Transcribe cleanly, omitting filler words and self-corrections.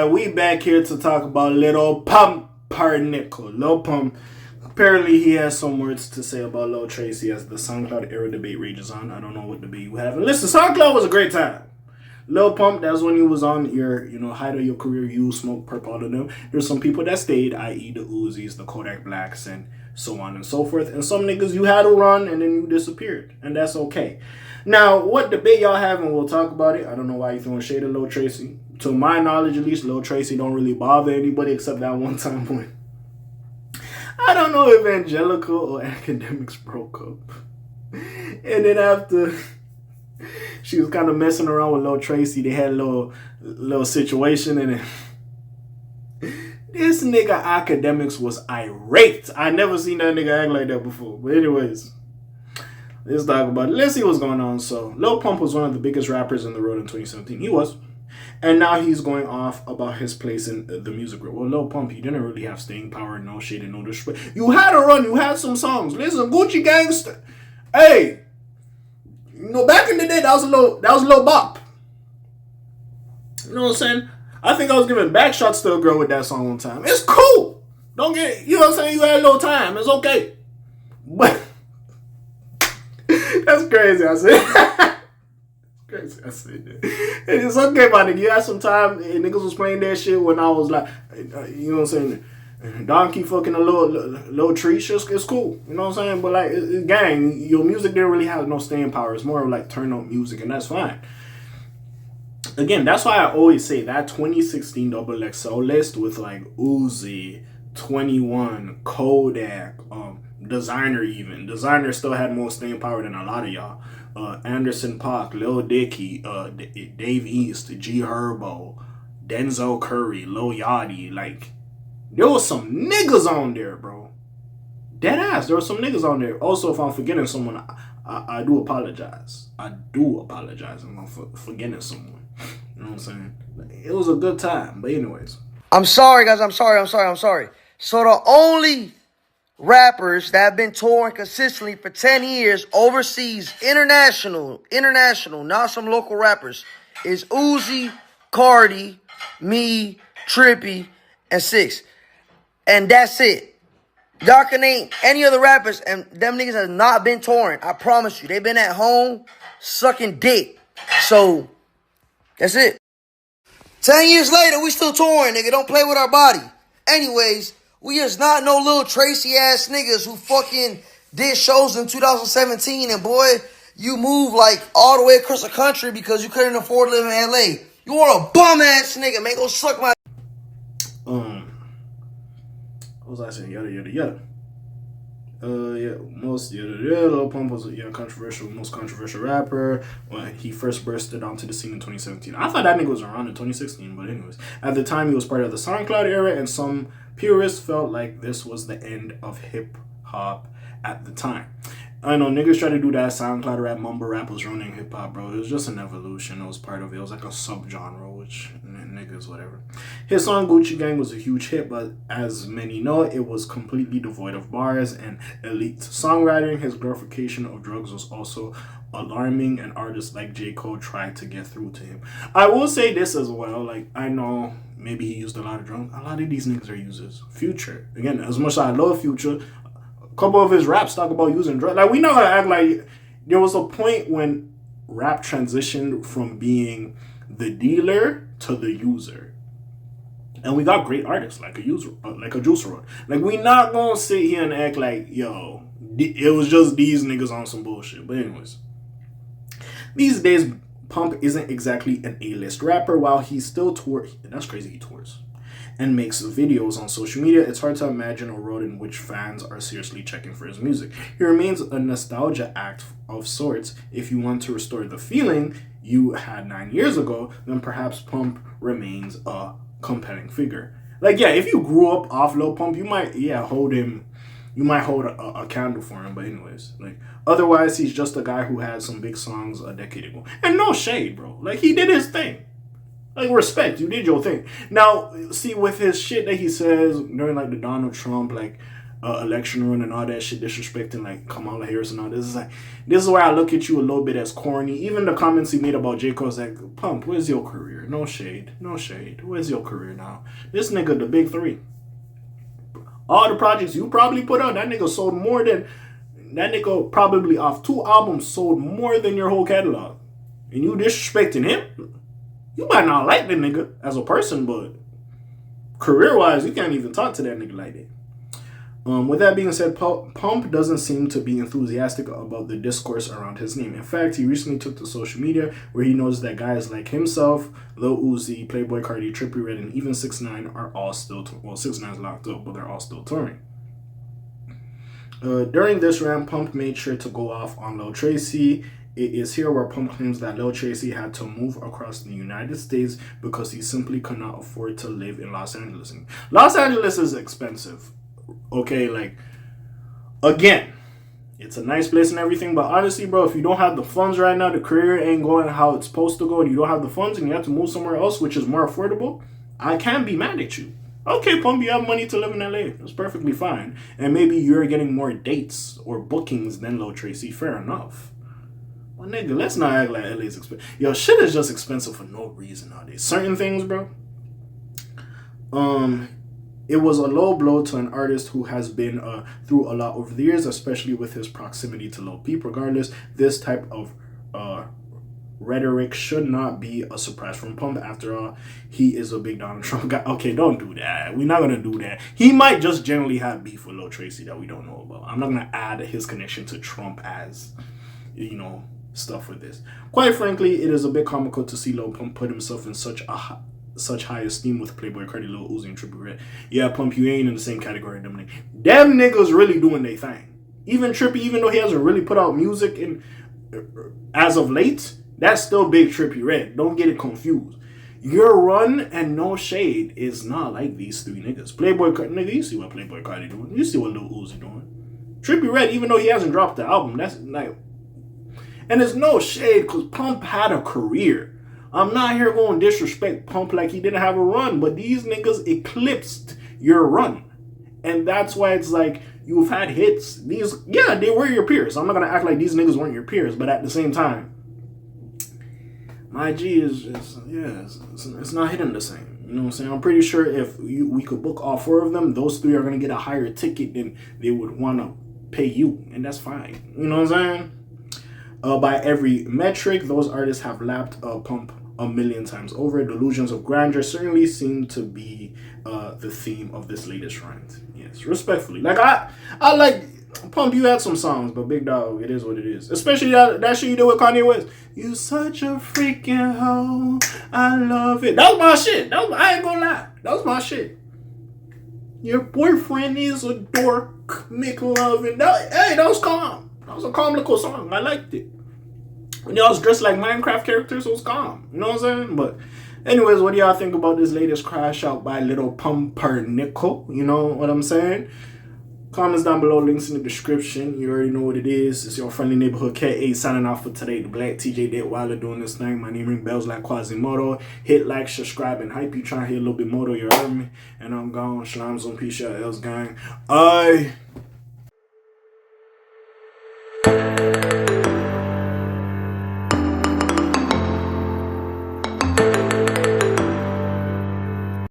And we back here to talk about Lil Pump Nickel. Lil Pump, apparently he has some words to say about Lil Tracy as the SoundCloud era debate rages on. I don't know what debate you have. And listen, SoundCloud was a great time. Lil Pump, that's when he was on your, height of your career. You Smoke, Purple, all of them. There's some people that stayed, i.e. the Uzis, the Kodak Blacks, and so on and so forth. And some niggas you had to run and then you disappeared. And that's okay. Now, what debate y'all have, and we'll talk about it. I don't know why you throwing shade at Lil Tracy. To my knowledge, at least, Lil Tracy don't really bother anybody except that one time when I don't know if Angelica or Academics broke up. And then after she was kind of messing around with Lil Tracy, they had a little situation, and then this nigga Academics was irate. I never seen that nigga act like that before. But anyways, let's talk about it. Let's see what's going on. So, Lil Pump was one of the biggest rappers in the world in 2017. He was. And now he's going off about his place in the music world. Well, Lil Pump, he didn't really have staying power, no shade and no disrespect. You had to run. You had some songs. Listen, Gucci Gangster. Hey, back in the day, that was a little bop. You know what I'm saying? I think I was giving back shots to a girl with that song one time. It's cool. Don't get, you know what I'm saying? You had a little time. It's okay. But that's crazy, I said. Crazy, I said that. It's okay, my nigga. You had some time, and niggas was playing that shit when I was like, you know what I'm saying? Donkey fucking a little tree. It's cool. You know what I'm saying? But like, gang, your music didn't really have no staying power. It's more of like turn up music, and that's fine. Again, that's why I always say that 2016 XXL list with like Uzi, 21, Kodak, Designer even. Designer still had more staying power than a lot of y'all. Anderson .Paak, Lil Dicky, Dave East, G Herbo, Denzel Curry, Lil Yachty. Like, there was some niggas on there, bro. Dead ass. There were some niggas on there. Also, if I'm forgetting someone, I do apologize. I do apologize if I'm forgetting someone. You know what I'm saying? It was a good time. But anyways. I'm sorry, guys. I'm sorry. So the only rappers that have been touring consistently for 10 years overseas, international, not some local rappers, is Uzi, Cardi, me, Trippy, and Six. And that's it. Y'all can name any other rappers, and them niggas have not been touring. I promise you. They've been at home sucking dick. So, that's it. 10 years later, we still touring, nigga. Don't play with our body. Anyways, we is not no Lil Tracy ass niggas who fucking did shows in 2017, and boy, you move like all the way across the country because you couldn't afford to live in LA. You are a bum ass nigga, man. Go suck my. What was I saying? Yada. Lil Pump was a most controversial rapper when he first bursted onto the scene in 2017. I thought that nigga was around in 2016, but anyways. At the time, he was part of the SoundCloud era, and some purists felt like this was the end of hip-hop at the time. I know niggas try to do that SoundCloud rap, mumble rap was ruining hip-hop, bro. It was just an evolution. It was part of it. It was like a subgenre, which niggas, whatever. His song Gucci Gang was a huge hit, but as many know, it was completely devoid of bars and elite songwriting. His glorification of drugs was also alarming, and artists like J. Cole tried to get through to him. I will say this as well. Like, I know maybe he used a lot of drugs. A lot of these niggas are users. Future. Again, as much as I love Future, couple of his raps talk about using drugs. Like, we know how to act like there was a point when rap transitioned from being the dealer to the user. And we got great artists like a Juice WRLD. Like, we not gonna sit here and act like, yo, it was just these niggas on some bullshit. But anyways, these days, Pump isn't exactly an A-list rapper. While he still tours, that's crazy, he tours and makes videos on social media, it's hard to imagine a world in which fans are seriously checking for his music. He remains a nostalgia act of sorts. If you want to restore the feeling you had 9 years ago, then perhaps Pump remains a compelling figure. Like, yeah, if you grew up off Lil Pump, you might, hold him. You might hold a candle for him, but anyways, like, otherwise, he's just a guy who had some big songs a decade ago. And no shade, bro. Like, he did his thing. Like, respect, you did your thing. Now, see, with his shit that he says during, like, the Donald Trump, like, election run and all that shit, disrespecting like Kamala Harris and all this. Is like, this is where I look at you a little bit as corny. Even the comments he made about J. Cole's like, Pump, where's your career? No shade, no shade. Where's your career now? This nigga, the big three. All the projects you probably put out, that nigga sold more than, that nigga probably off 2 albums sold more than your whole catalog. And you disrespecting him? You might not like the nigga as a person, but career-wise, you can't even talk to that nigga like that. With that being said, Pump doesn't seem to be enthusiastic about the discourse around his name. In fact, he recently took to social media where he knows that guys like himself, Lil Uzi, Playboi Carti, Trippie Redd, and even 6ix9ine are all still, 6ix9ine's locked up, but they're all still touring. During this rant, Pump made sure to go off on Lil Tracy. It is here where Pump claims that Lil Tracy had to move across the United States because he simply could not afford to live in Los Angeles. Los Angeles is expensive. Okay, like, again, it's a nice place and everything, but honestly, bro, if you don't have the funds right now, the career ain't going how it's supposed to go, and you don't have the funds and you have to move somewhere else, which is more affordable, I can't be mad at you. Okay, Pump, you have money to live in LA. That's perfectly fine. And maybe you're getting more dates or bookings than Lil Tracy. Fair enough. Well, nigga, let's not act like LA's expensive. Yo, shit is just expensive for no reason nowadays. Certain things, bro. It was a low blow to an artist who has been through a lot over the years, especially with his proximity to Lil Peep. Regardless, this type of rhetoric should not be a surprise from Pump. After all, he is a big Donald Trump guy. Okay, don't do that. We're not going to do that. He might just generally have beef with Lil Tracy that we don't know about. I'm not going to add his connection to Trump as, you know, stuff with this. Quite frankly, it is a bit comical to see Lil Pump put himself in such high esteem with Playboi Carti, Lil Uzi, and Trippie Redd. Yeah, Pump, you ain't in the same category. Them niggas really doing their thing. Even Trippie, even though he hasn't really put out music in as of late, that's still big Trippie Redd. Don't get it confused. Your run and no shade is not like these 3 niggas. Playboi Carti, nigga, you see what Playboi Carti doing. You see what Lil Uzi doing. Trippie Redd, even though he hasn't dropped the album, that's like, and there's no shade because Pump had a career. I'm not here going to disrespect Pump like he didn't have a run, but these niggas eclipsed your run. And that's why it's like, you've had hits. These, yeah, they were your peers. I'm not going to act like these niggas weren't your peers, but at the same time, my G is it's not hitting the same. You know what I'm saying? I'm pretty sure if we could book all 4 of them, those 3 are going to get a higher ticket than they would want to pay you. And that's fine. You know what I'm saying? By every metric, those artists have lapped Pump a million times over. Delusions of grandeur certainly seem to be the theme of this latest rant. Yes, respectfully. Like, I like Pump, you had some songs, but big dog, it is what it is. Especially that shit you did with Kanye West. You such a freaking hoe. I love it. That was my shit. I ain't gonna lie. That was my shit. Your boyfriend is a dork. McLovin. Hey, that was calm. That was a calm little song. I liked it. When y'all was dressed like Minecraft characters, it was calm. You know what I'm saying? But anyways, what do y'all think about this latest crash out by Lil Pumpernickel? You know what I'm saying? Comments down below, links in the description. You already know what it is. It's your friendly neighborhood K.A. signing off for today. The Black TJ Dead Wilder doing this thing. My name ring bells like Quasimodo. Hit like, subscribe, and hype. You trying to hit a little bit more, you heard me. And I'm gone. Shalom, zone, peace, y'all, else gang.